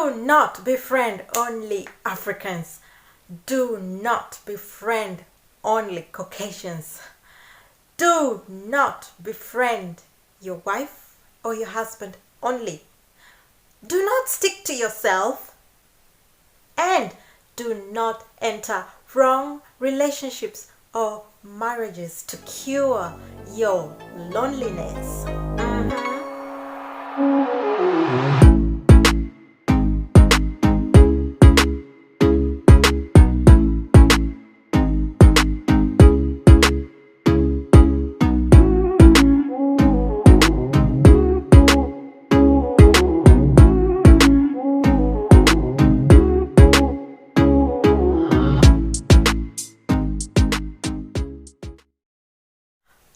Do not befriend only Africans. Do not befriend only Caucasians. Do not befriend your wife or your husband only. Do not stick to yourself. And do not enter wrong relationships or marriages to cure your loneliness.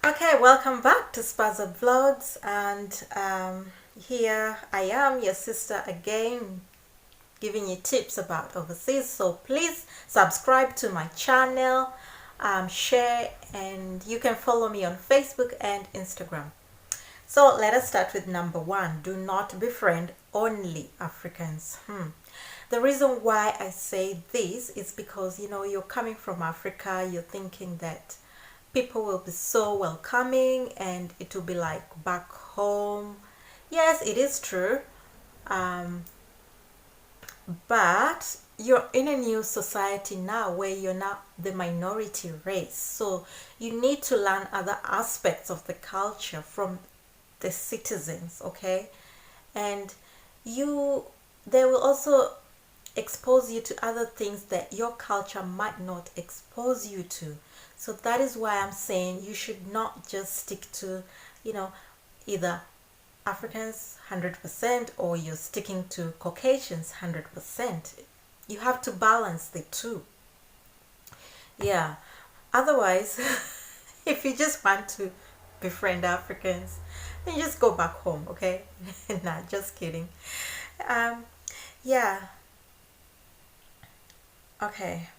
Okay, welcome back to Spaza Vlogs, and here I am, your sister again, giving you tips about overseas. So please subscribe to my channel, share, and you can follow me on Facebook and Instagram. So let us start with number one. Do not befriend only Africans. The reason why I say this is because, you're coming from Africa, you're thinking that people will be so welcoming and it will be like back home. Yes, it is true. But you're in a new society now where you're not the minority race. So you need to learn other aspects of the culture from the citizens, okay? And they will also expose you to other things that your culture might not expose you to. So that is why I'm saying you should not just stick to, either Africans 100% or you're sticking to Caucasians 100%. You have to balance the two. Yeah. Otherwise, if you just want to befriend Africans, then just go back home, okay? Nah, just kidding. Yeah. Okay.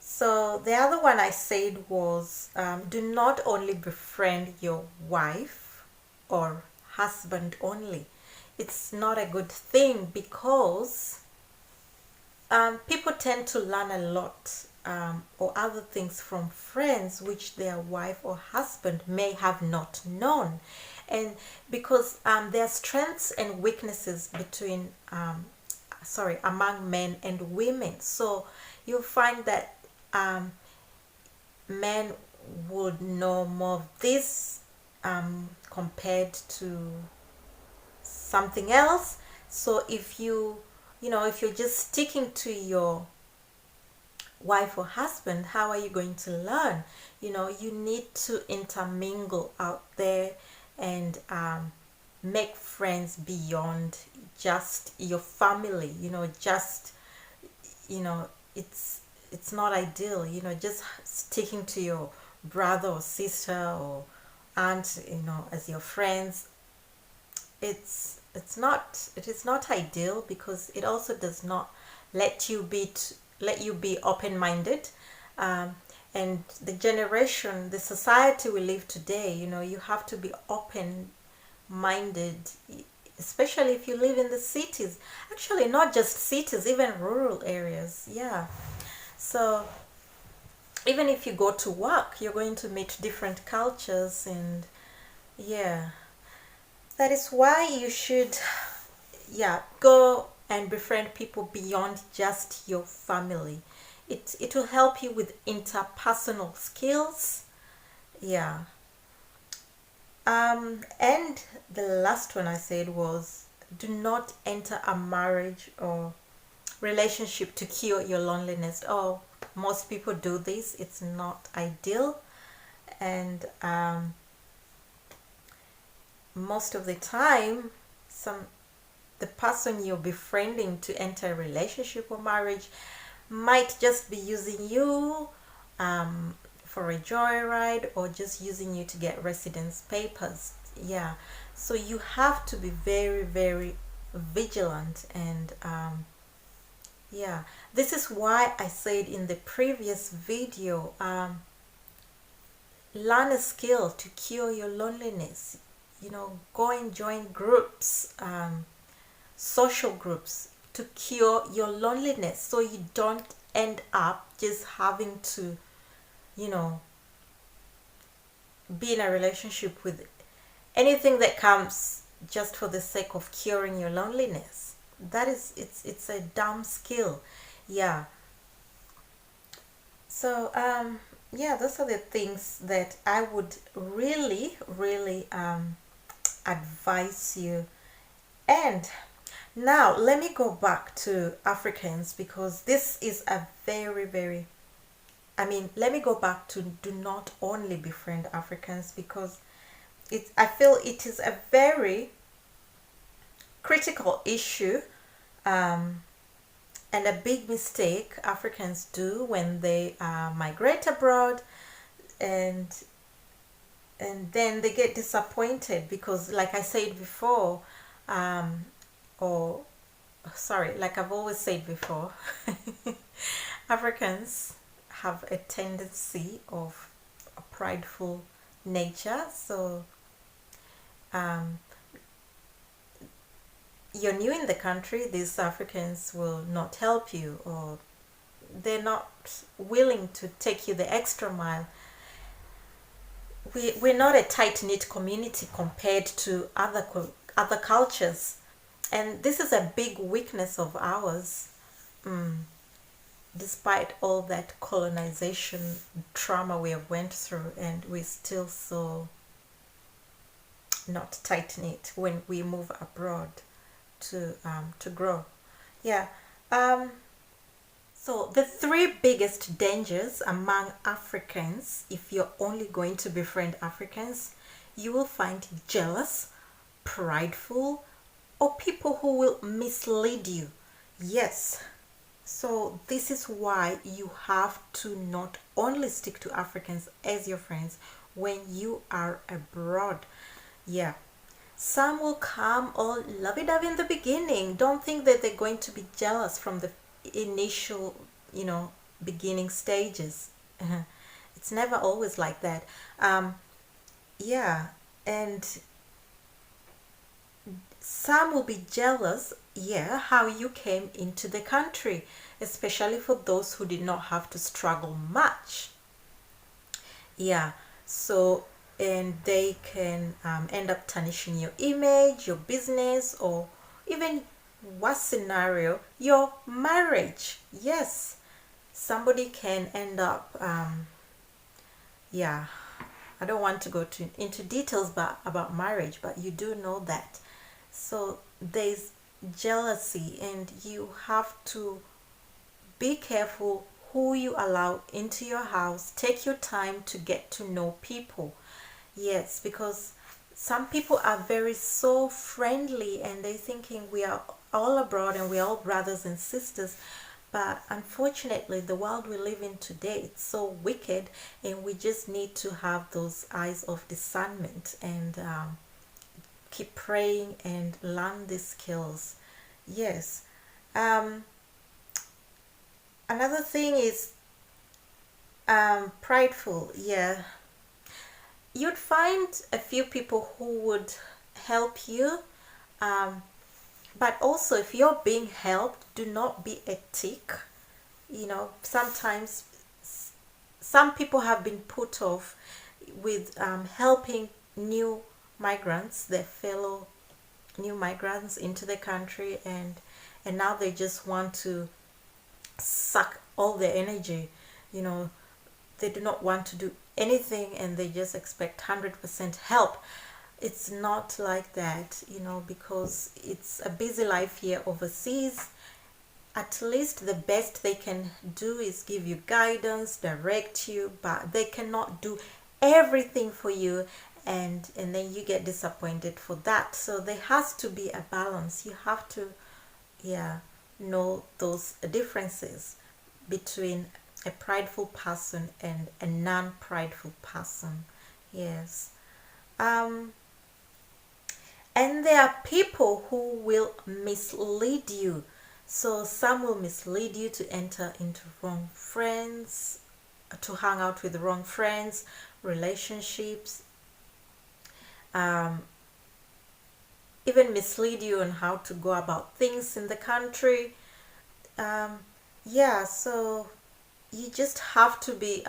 So the other one I said was do not only befriend your wife or husband only. It's not a good thing because people tend to learn a lot or other things from friends which their wife or husband may have not known. And because there are strengths and weaknesses between among men and women. So you'll find that men would know more of this compared to something else. So if you're just sticking to your wife or husband, how are you going to learn? You need to intermingle out there and make friends beyond just your family. It's not ideal, just sticking to your brother or sister or aunt, as your friends. It is not ideal because it also does not let you be open-minded. And the society we live today, you have to be open-minded, especially if you live in the cities. Actually, not just cities, even rural areas. Yeah. So even if you go to work, you're going to meet different cultures, and yeah, that is why you should go and befriend people beyond just your family. It will help you with interpersonal skills. Yeah. And the last one I said was do not enter a marriage or relationship to cure your loneliness. Oh, most people do this. It's not ideal, and most of the time the person you're befriending to enter a relationship or marriage might just be using you for a joyride or just using you to get residence papers. Yeah, so you have to be very, very vigilant, and yeah, this is why I said in the previous video, learn a skill to cure your loneliness. Go and join groups, social groups to cure your loneliness, so you don't end up just having to, you know, be in a relationship with anything that comes just for the sake of curing your loneliness. That is, it's a dumb skill. Yeah. So yeah, those are the things that I would really, really advise you. And now let me go back to Africans, because this is a very, very, I mean, let me go back to do not only befriend Africans, because I feel it is a very critical issue, and a big mistake Africans do when they migrate abroad, and then they get disappointed because, like I said before, or sorry, like I've always said before, Africans have a tendency of a prideful nature. So you're new in the country, these Africans will not help you, or they're not willing to take you the extra mile. We're not a tight-knit community compared to other cultures, and this is a big weakness of ours. Despite all that colonization trauma we have went through, and we're still so not tight-knit when we move abroad to grow. Yeah. So the three biggest dangers among Africans, if you're only going to befriend Africans, you will find jealous, prideful, or people who will mislead you. Yes. So this is why you have to not only stick to Africans as your friends when you are abroad. Yeah. Some will come all lovey-dovey in the beginning. Don't think that they're going to be jealous from the initial, beginning stages. It's never always like that. Yeah, and some will be jealous, yeah, how you came into the country, especially for those who did not have to struggle much. Yeah, so, and they can end up tarnishing your image, your business, or even worst scenario, your marriage. Yes, somebody can end up yeah, I don't want to go into details about marriage, but you do know that. So there's jealousy, and you have to be careful who you allow into your house. Take your time to get to know people. Yes, because some people are very so friendly, and they're thinking we are all abroad and we're all brothers and sisters. But unfortunately, the world we live in today, it's so wicked, and we just need to have those eyes of discernment, and keep praying and learn these skills. Yes. Another thing is prideful. Yeah. You'd find a few people who would help you, but also if you're being helped, do not be a tick. Sometimes some people have been put off with helping new migrants, their fellow new migrants into the country, and now they just want to suck all their energy. They do not want to do anything, and they just expect 100% help. It's not like that, because it's a busy life here overseas. At least the best they can do is give you guidance, direct you, but they cannot do everything for you, and then you get disappointed for that. So there has to be a balance. You have to know those differences between a prideful person and a non-prideful person. Yes. And there are people who will mislead you. So some will mislead you to enter into wrong friends, to hang out with the wrong friends, relationships. even mislead you on how to go about things in the country. Yeah, so you just have to be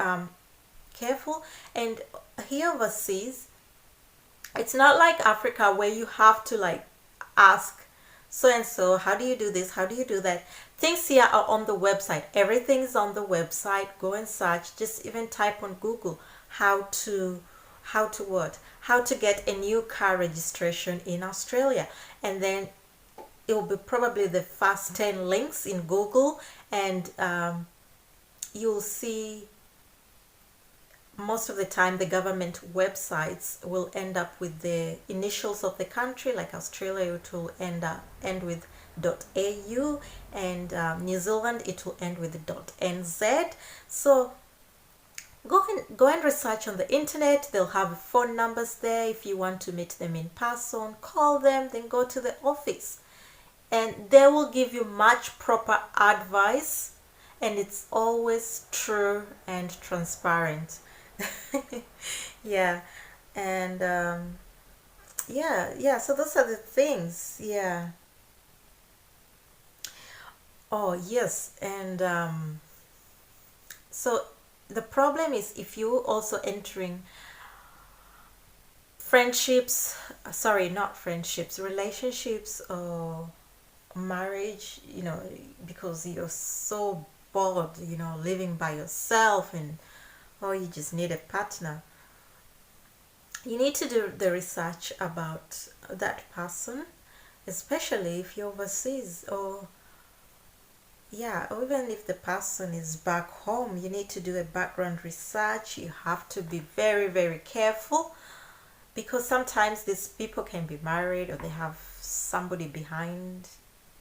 careful. And here overseas, it's not like Africa where you have to like ask so and so, how do you do this, how do you do that. Things here are on the website, everything's on the website. Go and search, just even type on Google how to get a new car registration in Australia, and then it will be probably the first 10 links in Google, and you'll see most of the time the government websites will end up with the initials of the country. Like Australia, it will end with .au, and New Zealand, it will end with .nz. So go and research on the internet. They'll have phone numbers there. If you want to meet them in person, call them, then go to the office, and they will give you much proper advice, and it's always true and transparent. Yeah, and yeah, so those are the things. Yeah. Oh yes, and so the problem is if you also entering friendships, sorry, not friendships, relationships or marriage, because you're so bored, living by yourself, and or you just need a partner. You need to do the research about that person, especially if you're overseas, or yeah, or even if the person is back home. You need to do a background research. You have to be very, very careful, because sometimes these people can be married, or they have somebody behind,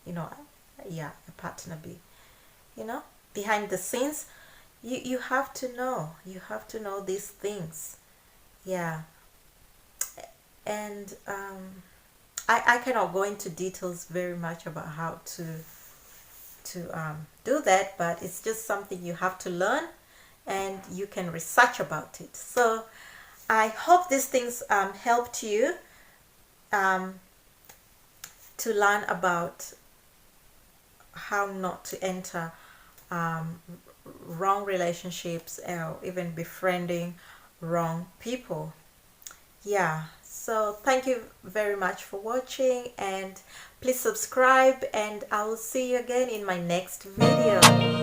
yeah, a partner behind the scenes. You have to know these things. Yeah. And I cannot go into details very much about how to do that, but it's just something you have to learn, and you can research about it. So I hope these things helped you to learn about how not to enter wrong relationships, or even befriending wrong people. Yeah, so thank you very much for watching, and please subscribe, and I will see you again in my next video.